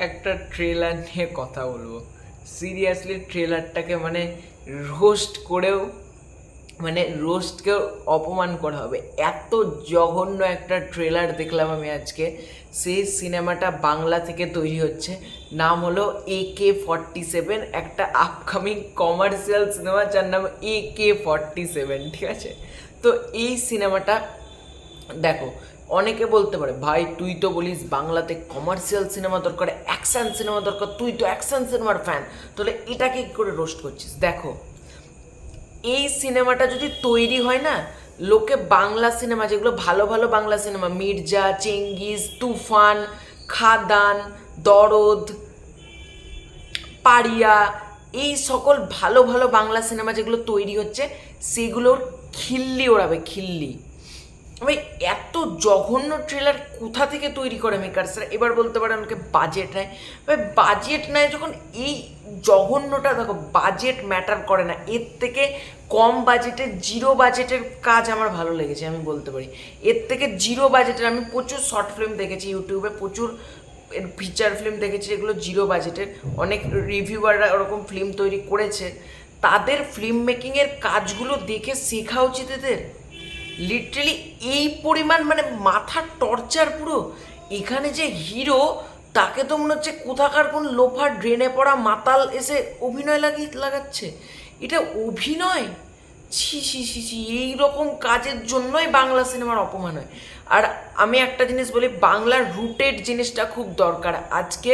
একটা ট্রেলার নিয়ে কথা বলবো। সিরিয়াসলি ট্রেলারটাকে রোস্ট করেও রোস্টকেও অপমান করা হবে, এত জঘন্য একটা ট্রেলার দেখলাম আমি আজকে। সেই সিনেমাটা বাংলা থেকে তৈরি হচ্ছে, নাম হলো AK-47, একটা আপকামিং কমার্শিয়াল সিনেমা যার নাম AK-47, ঠিক আছে? তো এই সিনেমাটা দেখো, অনেকে বলতে পারে ভাই তুই তো বলিস বাংলাতে কমার্শিয়াল সিনেমা দরকার, অ্যাকশন সিনেমা দরকার, তুই তো অ্যাকশন সিনেমার ফ্যান, তাহলে এটাকে কী করে রোস্ট করছিস? দেখো, এই সিনেমাটা যদি তৈরি হয় না, লোকে বাংলা সিনেমা যেগুলো ভালো ভালো বাংলা সিনেমা, মির্জা, চেঙ্গিজ, তুফান, খাদান, দরদ, পারিয়া, এই সকল ভালো ভালো বাংলা সিনেমা যেগুলো তৈরি হচ্ছে সেগুলোর খিল্লি ওড়াবে, খিল্লি। ভাই এত জঘন্য ট্রেলার কোথা থেকে তৈরি করে মেকার্সরা? এবার বলতে পারে আমাকে বাজেট নেয়। ভাই বাজেট নেয় যখন, এই জঘন্যটা দেখো, বাজেট ম্যাটার করে না। এর থেকে কম বাজেটের, জিরো বাজেটের কাজ আমার ভালো লেগেছে, আমি বলতে পারি। এর থেকে জিরো বাজেটের আমি প্রচুর শর্ট ফিল্ম দেখেছি ইউটিউবে, প্রচুর ফিচার ফিল্ম দেখেছি যেগুলো জিরো বাজেটের, অনেক রিভিউয়াররা ওরকম ফিল্ম তৈরি করেছে। তাদের ফিল্ম মেকিংয়ের কাজগুলো দেখে শেখা উচিত এদের। লিটারেলি এই পরিমাণ মাথা টর্চার পুরো। এখানে যে হিরো, তাকে তো মনে হচ্ছে কোথাকার কোন লোফার ড্রেনে পড়া মাতাল এসে অভিনয় লাগাচ্ছে। এটা অভিনয়? ছি ছি ছি ছি, এইরকম কাজের জন্যই বাংলা সিনেমার অপমান হয়। আর আমি একটা জিনিস বলি, বাংলার রুটেড জিনিসটা খুব দরকার। আজকে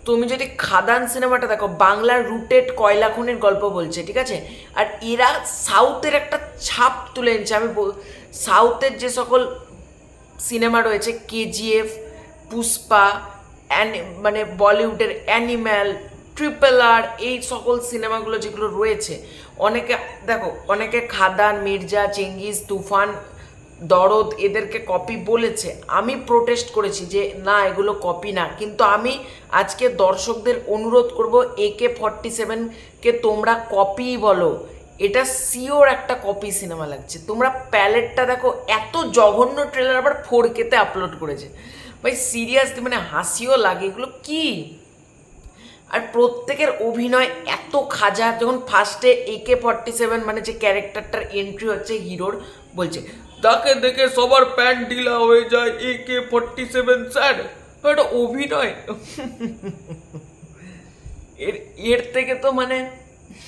তুমি যদি খাদান সিনেমাটা দেখো, বাংলার রুটেড কয়লা খনির গল্প বলছে, ঠিক আছে? আর এরা সাউথের একটা ছাপ তুলে এনেছে। সাউথের যে সকল সিনেমা রয়েছে, KGF, পুষ্পা, বলিউডের অ্যানিম্যাল, RRR, এই সকল সিনেমাগুলো যেগুলো রয়েছে, অনেকে দেখো, অনেকে খাদান, মির্জা, চেঙ্গিজ, তুফান, দরদ এদেরকে কপি বলেছে। আমি প্রোটেস্ট করেছি যে না, এগুলো কপি না। কিন্তু আমি আজকে দর্শকদের অনুরোধ করব, AK-47কে তোমরা কপিই বলো, এটা সিওর একটা কপি সিনেমা লাগছে। তোমরা প্যালেটটা দেখো, এত জঘন্য ট্রেলার আবার 4K-তে আপলোড করেছে। ভাই সিরিয়াসলি হাসিও লাগে, এগুলো কি? আর প্রত্যেকের অভিনয় এত খাজা। যখন ফার্স্টে AK-47 যে ক্যারেক্টারটার এন্ট্রি হচ্ছে হিরোর, বলছে তাকে দেখে সবার প্যান্ট ঢিলা হয়ে যায়, AK-47 স্যার, এটা অভিনয়। এর এর থেকে তো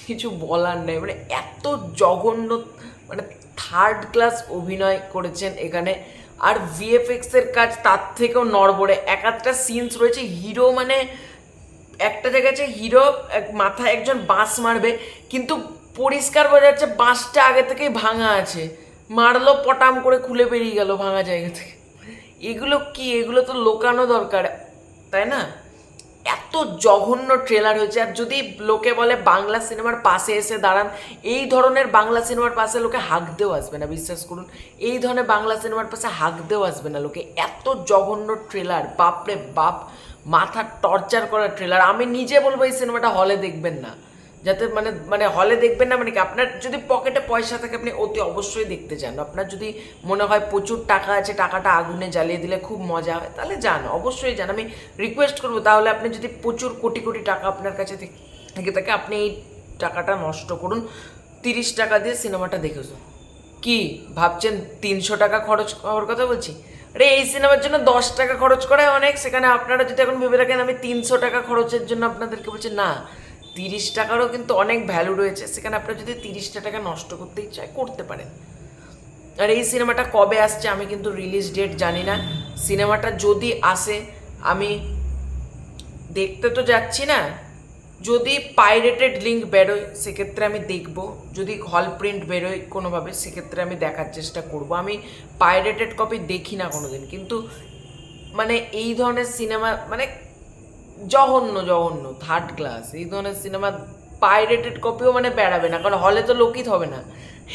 কিছু বলার নেই। এত জঘন্য, থার্ড ক্লাস অভিনয় করেছেন এখানে। আর VFX-এর কাজ তার থেকেও নড়বড়ে। এক একটা সিনস রয়েছে, হিরো একটা জায়গায় আছে, হিরো মাথায় একজন বাঁশ মারবে, কিন্তু পরিষ্কার বোঝা যাচ্ছে বাঁশটা আগে থেকেই ভাঙা আছে, মারলো পটাম করে খুলে বেরিয়ে গেল ভাঙা জায়গা থেকে। এগুলো কি? এগুলো তো লোকানো দরকার, তাই না? এত জঘন্য ট্রেলার হয়েছে। আর যদি লোকে বলে বাংলা সিনেমার পাশে এসে দাঁড়ান, এই ধরনের বাংলা সিনেমার পাশে লোকে হাঁকতেও আসবে না, বিশ্বাস করুন। এই ধরনের বাংলা সিনেমার পাশে হাঁকতেও আসবে না লোকে। এত জঘন্য ট্রেলার, বাপরে বাপ, মাথা টর্চার করা ট্রেলার। আমি নিজে বলবো এই সিনেমাটা হলে দেখবেন না, যাতে হলে দেখবেন না কি, আপনার যদি পকেটে পয়সা থাকে আপনি অতি অবশ্যই দেখতে চান। আপনার যদি মনে হয় প্রচুর টাকা আছে, টাকাটা আগুনে জ্বালিয়ে দিলে খুব মজা হয়, তাহলে যান, অবশ্যই যান। আমি রিকোয়েস্ট করবো, তাহলে আপনি যদি প্রচুর কোটি কোটি টাকা আপনার কাছে থেকে থাকে, আপনি এই টাকাটা নষ্ট করুন, 30 টাকা দিয়ে সিনেমাটা দেখেছো। কি ভাবছেন 300 টাকা খরচ হওয়ার কথা বলছি? আরে এই সিনেমার জন্য 10 টাকা খরচ করা অনেক। সেখানে আপনারা যদি এখন ভেবে রাখেন আমি 300 টাকা খরচের জন্য আপনাদেরকে বলছি, না, 30 টাকারও কিন্তু অনেক ভ্যালু রয়েছে। সেখানে আপনারা যদি 30টা টাকা নষ্ট করতে ইচ্ছা করতে পারেন। আর এই সিনেমাটা কবে আসছে আমি কিন্তু রিলিজ ডেট জানি না। সিনেমাটা যদি আসে, আমি দেখতে তো যাচ্ছি না, যদি পাইরেটেড লিঙ্ক বেরোয় সেক্ষেত্রে আমি দেখব, যদি হল প্রিন্ট বেরোয় কোনোভাবে সেক্ষেত্রে আমি দেখার চেষ্টা করব। আমি পাইরেটেড কপি দেখি না কোনো দিন, কিন্তু এই ধরনের সিনেমা জঘন্য জঘন্য, থার্ড ক্লাস, এই ধরনের সিনেমা পাইরেটেড কপিও বেড়াবে না, কারণ হলে তো লোকিত হবে না।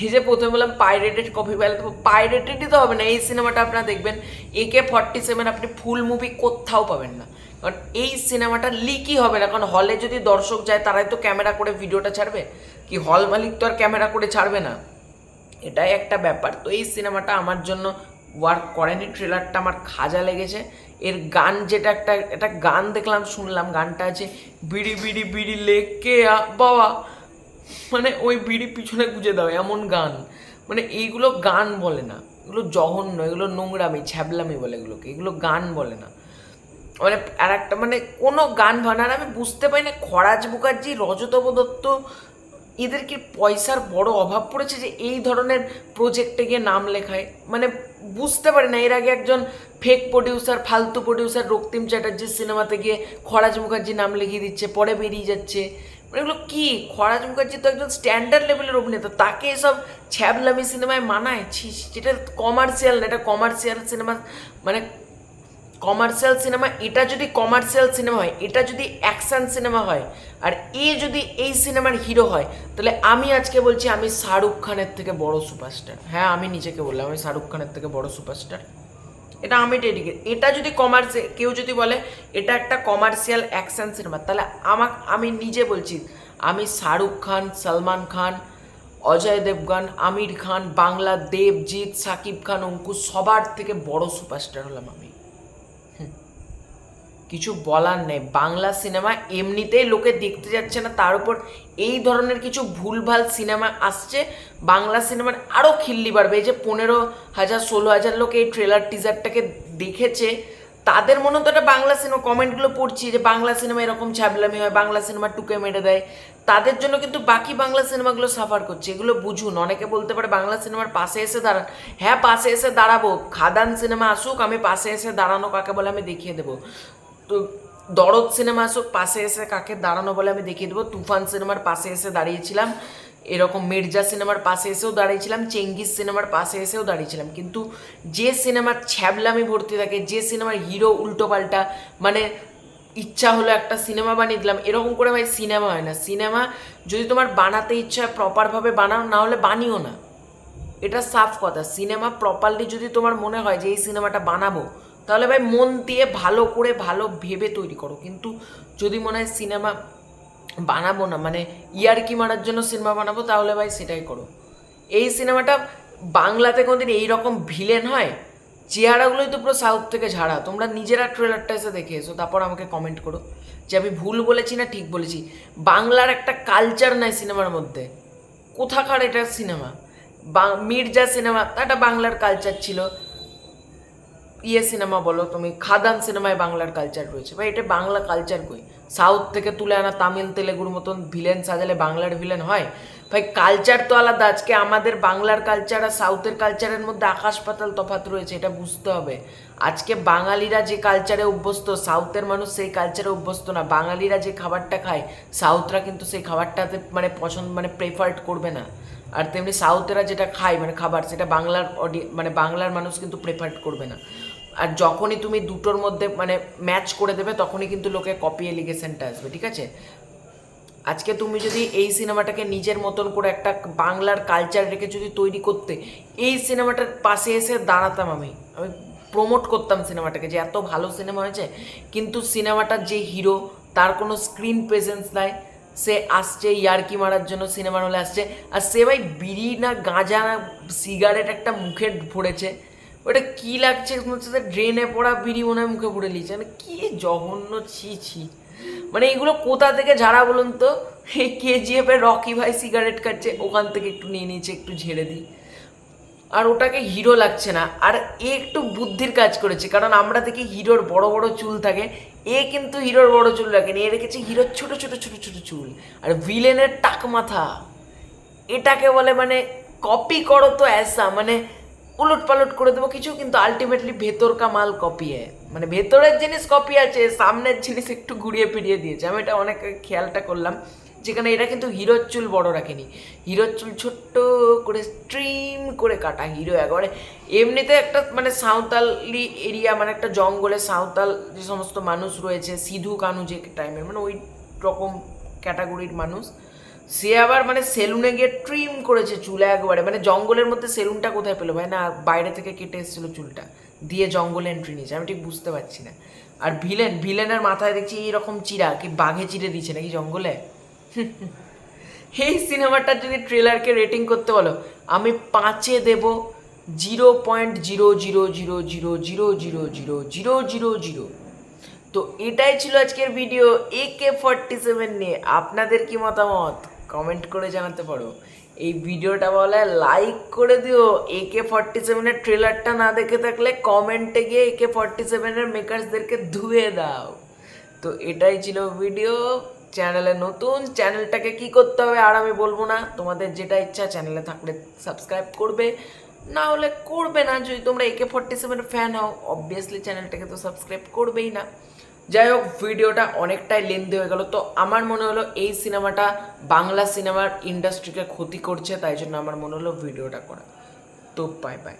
এই যে প্রথমে বললাম পাইরেটেড কপি বেড়াতে, পাইরেটেডই তো হবে না। এই সিনেমাটা আপনারা দেখবেন, AK-47 আপনি ফুল মুভি কোথাও পাবেন না, কারণ এই সিনেমাটা লিকই হবে না। কারণ হলে যদি দর্শক যায়, তারাই তো ক্যামেরা করে ভিডিওটা ছাড়বে, কি হল মালিক তো আর ক্যামেরা করে ছাড়বে না, এটাই একটা ব্যাপার। তো এই সিনেমাটা আমার জন্য ওয়ার্ক করেনি। ট্রেলারটা আমার খাজা লেগেছে। এর গান যেটা একটা গান দেখলাম, শুনলাম, গানটা আছে বিড়ি বিড়ি বিড়ি লেকে বাবা, মানে ওই বিড়ি পিছনে গুঁজে দাও এমন গান। মানে এইগুলো গান বলে না, এগুলো জঘন্য, এগুলো নোংরামি ছ্যাবলামি বলে এগুলোকে, এগুলো গান বলে না। মানে আর একটা মানে কোনো গান বানার আমি বুঝতে পারি না, খরাজ মুখার্জি, রজতব দত্ত, এদের কি পয়সার বড় অভাব পড়েছে যে এই ধরনের প্রজেক্টে গিয়ে নাম লেখায়? মানে বুঝতে পারি না। এর আগে একজন ফেক প্রডিউসার, ফালতু প্রডিউসার রক্তিম চ্যাটার্জির সিনেমাতে গিয়ে খরাজ মুখার্জি নাম লিখিয়ে দিচ্ছে, পরে বেরিয়ে যাচ্ছে। মানে এগুলো কি? খরাজ মুখার্জি তো একজন স্ট্যান্ডার্ড লেভেলের অভিনেতা, তাকে এসব ছ্যাবলামি সিনেমায় মানায়? যেটা কমার্শিয়াল না, এটা কমার্শিয়াল সিনেমা, মানে কমার্শিয়াল সিনেমা। এটা যদি কমার্শিয়াল সিনেমা হয়, এটা যদি অ্যাকশন সিনেমা হয়, আর যদি এই সিনেমার হিরো হয়, তাহলে আমি আজকে বলছি আমি শাহরুখ খানের থেকে বড় সুপারস্টার। হ্যাঁ, আমি নিজেকে বললাম আমি শাহরুখ খানের থেকে বড় সুপারস্টার। এটা আমি ডেডিকেট। এটা যদি কেউ যদি বলে এটা একটা কমার্শিয়াল অ্যাকশন সিনেমা, তাহলে আমি নিজে বলছি আমি শাহরুখ খান, সলমান খান, অজয় দেবগান, আমির খান, বাংলা দেবজিৎ, সাকিব খান, অঙ্কুশ, সবার থেকে বড় সুপারস্টার হলাম আমি। কিছু বলার নেই। বাংলা সিনেমা এমনিতেই লোকে দেখতে যাচ্ছে না, তার উপর এই ধরনের কিছু ভুলভাল সিনেমা আসছে, বাংলা সিনেমার আরও খিল্লি বাড়বে। এই যে 15,000 16,000 লোক এই ট্রেলার টিজারটাকে দেখেছে, তাদের মনে তো একটা বাংলা সিনেমা, কমেন্টগুলো পড়ছি যে বাংলা সিনেমা এরকম ছ্যাবলামি হয়, বাংলা সিনেমা টুকে মেরে দেয়, তাদের জন্য কিন্তু বাকি বাংলা সিনেমাগুলো সাফার করছে। এগুলো বুঝুন। অনেকে বলতে পারে বাংলা সিনেমার পাশে এসে দাঁড়ান। হ্যাঁ, পাশে এসে দাঁড়াবো। খাদান সিনেমা আসুক, আমি পাশে এসে দাঁড়ানো কাকে বলে আমি দেখিয়ে দেবো। তো দরদ সিনেমা আসুক, পাশে এসে কাকে দাঁড়ানো বলে আমি দেখিয়ে দেবো। তুফান সিনেমার পাশে এসে দাঁড়িয়েছিলাম, এরকম মির্জা সিনেমার পাশে এসেও দাঁড়িয়েছিলাম, চেঙ্গিস সিনেমার পাশে এসেও দাঁড়িয়েছিলাম। কিন্তু যে সিনেমার ছ্যাবলামি ভর্তি থাকে, যে সিনেমার হিরো উল্টোপাল্টা, মানে ইচ্ছা হলো একটা সিনেমা বানিয়ে দিলাম, এরকম করে ভাই সিনেমা হয় না। সিনেমা যদি তোমার বানাতে ইচ্ছা হয় প্রপারভাবে বানাও, না হলে বানিও না। এটা সাফ কথা। সিনেমা প্রপারলি যদি তোমার মনে হয় যে এই সিনেমাটা বানাবো, তাহলে ভাই মন দিয়ে ভালো করে ভালো ভেবে তৈরি করো। কিন্তু যদি মনে হয় সিনেমা বানাবো না, মানে ইয়ারকি মারার জন্য সিনেমা বানাবো, তাহলে ভাই সেটাই করো। এই সিনেমাটা বাংলাতে কোনোদিন এইরকম ভিলেন হয়? চেহারাগুলোই তো পুরো সাউথ থেকে ঝাড়া। তোমরা নিজেরা ট্রেলারটা এসে দেখে এসো, তারপর আমাকে কমেন্ট করো যে আমি ভুল বলেছি না ঠিক বলেছি। বাংলার একটা কালচার নাই সিনেমার মধ্যে। কোথাকার এটা সিনেমা? মির্জা সিনেমা একটা বাংলার কালচার ছিল, সিনেমা বলো তুমি, খাদান সিনেমায় বাংলার কালচার রয়েছে ভাই। এটা বাংলা কালচার কই? সাউথ থেকে তুলে আনা তামিল তেলেগুর মতন ভিলেন সাজালে বাংলার ভিলেন হয় ভাই? কালচার তো আলাদা। আজকে আমাদের বাংলার কালচার আর সাউথের কালচারের মধ্যে আকাশ পাতাল তফাৎ রয়েছে, এটা বুঝতে হবে। আজকে বাঙালিরা যে কালচারে অভ্যস্ত, সাউথের মানুষ সেই কালচারে অভ্যস্ত না। বাঙালিরা যে খাবারটা খায়, সাউথরা কিন্তু সেই খাবারটাতে মানে পছন্দ, মানে প্রেফার্ড করবে না। আর তেমনি সাউথেরা যেটা খায় মানে খাবার, সেটা বাংলার মানে বাংলার মানুষ কিন্তু প্রেফার করবে না। আর যখনই তুমি দুটোর মধ্যে মানে ম্যাচ করে দেবে, তখনই কিন্তু লোকে কপি এলিগেশনটা আসবে, ঠিক আছে? আজকে তুমি যদি এই সিনেমাটাকে নিজের মতন করে একটা বাংলার কালচার রেখে যদি তৈরি করতে, এই সিনেমাটার পাশে এসে দাঁড়াতাম আমি আমি প্রমোট করতাম সিনেমাটাকে যে এত ভালো সিনেমা হয়েছে। কিন্তু সিনেমাটার যে হিরো, তার কোনো স্ক্রিন প্রেজেন্স নাই। সে আসছে ইয়ার্কি মারার জন্য সিনেমার হলে আসছে, আর সে ভাই বিড়ি না গাঁজা না সিগারেট একটা মুখে ভরেছে, ওটা কি লাগছে ড্রেনে পড়া বিড়ি মনে হয় মুখে ভরে নিয়েছে। মানে কি জঘন্য, ছি ছি। মানে এগুলো কোথা থেকে ঝাড়া বলুন তো? এই KGF এর রকি ভাই সিগারেট খাচ্ছে, ওখান থেকে একটু নিয়ে নিয়েছে, একটু ঝেড়ে দিই, আর ওটাকে হিরো লাগছে না। আর একটু বুদ্ধির কাজ করেছে, কারণ আমরা দেখি হিরোর বড় বড় চুল থাকে, কিন্তু হিরোর বড় চুল রাখেনি, রেখেছে হিরোর ছোট ছোট ছোট ছোট চুল। আর ভিলেনের টাক মাথা। এটাকে বলে মানে কপি করো তো ऐसा, মানে উলট পালট করে দেবো কিছু, কিন্তু আলটিমেটলি ভেতর কা মাল কপি মানে ভেতরের জিনিস কপি আছে, সামনের জিনিস একটু ঘুরিয়ে ফিরিয়ে দিয়েছে। আমি এটা অনেক খেয়ালটা করলাম, যেখানে এরা কিন্তু হিরোর চুল বড় রাখেনি, হিরোর চুল ছোট্ট করে স্ট্রিম করে কাটা। হিরো একবারে এমনিতে একটা মানে সাঁওতালি এরিয়া, মানে একটা জঙ্গলে সাঁওতাল যে সমস্ত মানুষ রয়েছে, সিধু কানু যে টাইমের, মানে ওই রকম ক্যাটাগরির মানুষ, সে আবার মানে সেলুনে গিয়ে ট্রিম করেছে চুল একবারে। মানে জঙ্গলের মধ্যে সেলুনটা কোথায় পেলো ভাই? না বাইরে থেকে কেটে এসেছিল চুলটা, দিয়ে জঙ্গলে এন্ট্রি নিয়েছে। আমি ঠিক বুঝতে পারছি না। আর ভিলেনের মাথায় দেখছি এইরকম চিরা, কি বাঘে চিরে দিচ্ছে নাকি জঙ্গলে? এই সিনেমাটার যদি ট্রেলারকে রেটিং করতে বলো, আমি 5-এ দেব 0.00000000000। তো এটাই ছিল আজকের ভিডিও AK-47 নিয়ে। আপনাদের কি মতামত কমেন্ট করে জানাতে পারো। এই ভিডিওটা বলে লাইক করে দিও। AK-47 ট্রেলারটা না দেখে থাকলে কমেন্টে গিয়ে AK-47 মেকার্সদেরকে ধুয়ে দাও। তো এটাই ছিল ভিডিও। চ্যানেলে নতুন, চ্যানেলটাকে কি করতে হবে আর আমি বলবো না, তোমাদের যেটা ইচ্ছা, চ্যানেলে থাকলে সাবস্ক্রাইব করবে, না হলে করবে না। যদি তোমরা AK-47 ফ্যান হও অবভিয়াসলি চ্যানেলটাকে তো সাবস্ক্রাইব করবেই না। যাই হোক, ভিডিওটা অনেকটাই লেন্দি হয়ে গেল। তো আমার মনে হলো এই সিনেমাটা বাংলা সিনেমার ইন্ডাস্ট্রিকে ক্ষতি করছে, তাই জন্য আমার মনে হলো ভিডিওটা করা। তো বাই বাই।